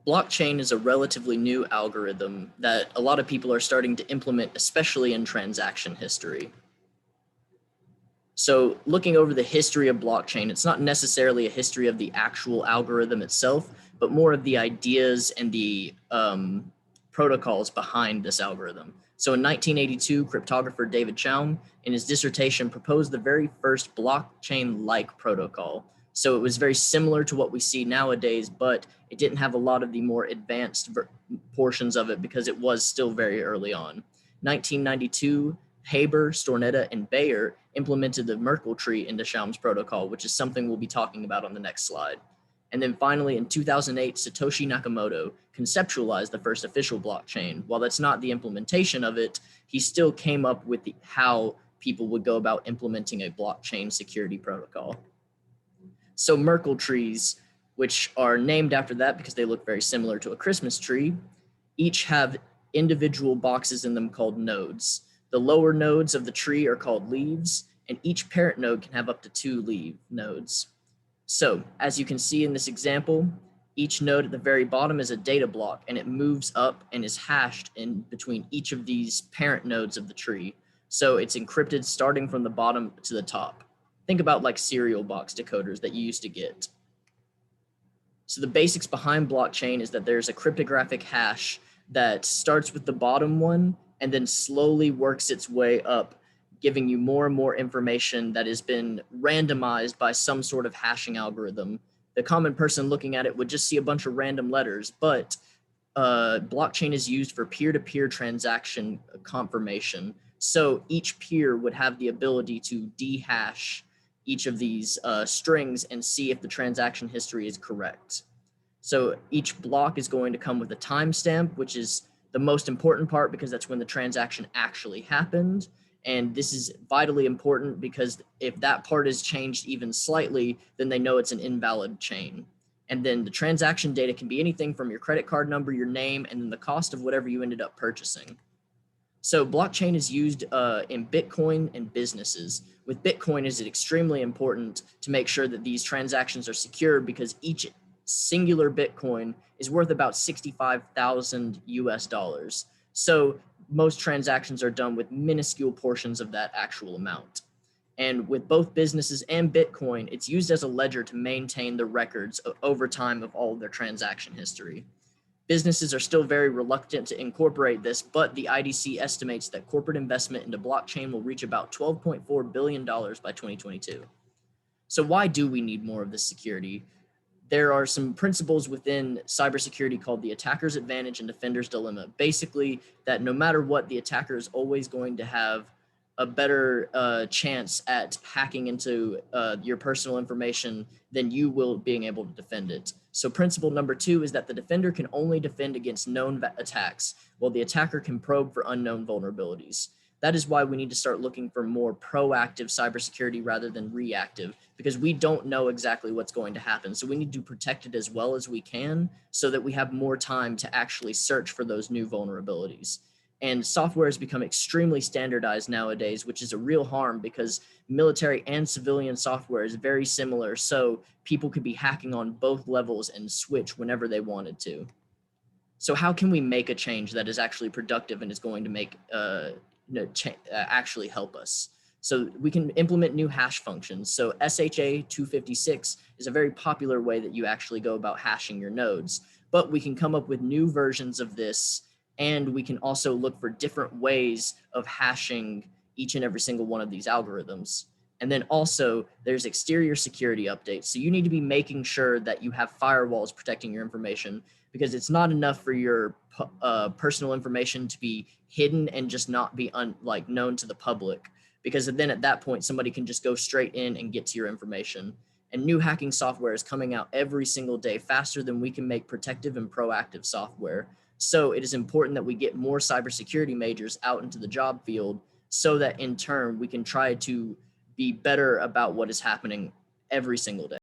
Blockchain is a relatively new algorithm that a lot of people are starting to implement, especially in transaction history. So looking over the history of blockchain, it's not necessarily a history of the actual algorithm itself, but more of the ideas and the protocols behind this algorithm. So in 1982, cryptographer David Chaum, in his dissertation, proposed the very first blockchain-like protocol. So it was very similar to what we see nowadays, but it didn't have a lot of the more advanced portions of it because it was still very early on. 1992, Haber, Stornetta, and Bayer implemented the Merkle tree into Chaum's protocol, which is something we'll be talking about on the next slide. And then finally, in 2008, Satoshi Nakamoto conceptualized the first official blockchain. While that's not the implementation of it, he still came up with how people would go about implementing a blockchain security protocol. So Merkle trees, which are named after that because they look very similar to a Christmas tree, each have individual boxes in them called nodes. The lower nodes of the tree are called leaves, and each parent node can have up to 2 leaf nodes. So as you can see in this example, each node at the very bottom is a data block, and it moves up and is hashed in between each of these parent nodes of the tree. So it's encrypted starting from the bottom to the top. Think about like serial box decoders that you used to get. So the basics behind blockchain is that there's a cryptographic hash that starts with the bottom one and then slowly works its way up, giving you more and more information that has been randomized by some sort of hashing algorithm. The common person looking at it would just see a bunch of random letters, but blockchain is used for peer-to-peer transaction confirmation. So each peer would have the ability to dehash each of these strings and see if the transaction history is correct. So each block is going to come with a timestamp, which is the most important part because that's when the transaction actually happened. And this is vitally important because if that part is changed even slightly, then they know it's an invalid chain. And then the transaction data can be anything from your credit card number, your name, and then the cost of whatever you ended up purchasing. So blockchain is used in Bitcoin and businesses. With Bitcoin, is it extremely important to make sure that these transactions are secure because each singular Bitcoin is worth about 65,000 US dollars. So most transactions are done with minuscule portions of that actual amount. And with both businesses and Bitcoin, it's used as a ledger to maintain the records over time of all of their transaction history. Businesses are still very reluctant to incorporate this, but the IDC estimates that corporate investment into blockchain will reach about $12.4 billion by 2022. So why do we need more of this security? There are some principles within cybersecurity called the attacker's advantage and defender's dilemma. Basically, that no matter what, the attacker is always going to have a better chance at hacking into your personal information than you will being able to defend it. So principle number 2 is that the defender can only defend against known attacks, while the attacker can probe for unknown vulnerabilities. That is why we need to start looking for more proactive cybersecurity rather than reactive, because we don't know exactly what's going to happen. So we need to protect it as well as we can so that we have more time to actually search for those new vulnerabilities. And software has become extremely standardized nowadays, which is a real harm because military and civilian software is very similar. So people could be hacking on both levels and switch whenever they wanted to. So how can we make a change that is actually productive and is going to make actually help us? So we can implement new hash functions. So SHA-256 is a very popular way that you actually go about hashing your nodes, but we can come up with new versions of this, and we can also look for different ways of hashing each and every single one of these algorithms. And then also there's exterior security updates. So you need to be making sure that you have firewalls protecting your information, because it's not enough for your personal information to be hidden and just not be known to the public, because then at that point somebody can just go straight in and get to your information. And new hacking software is coming out every single day faster than we can make protective and proactive software. So it is important that we get more cybersecurity majors out into the job field so that in turn we can try to be better about what is happening every single day.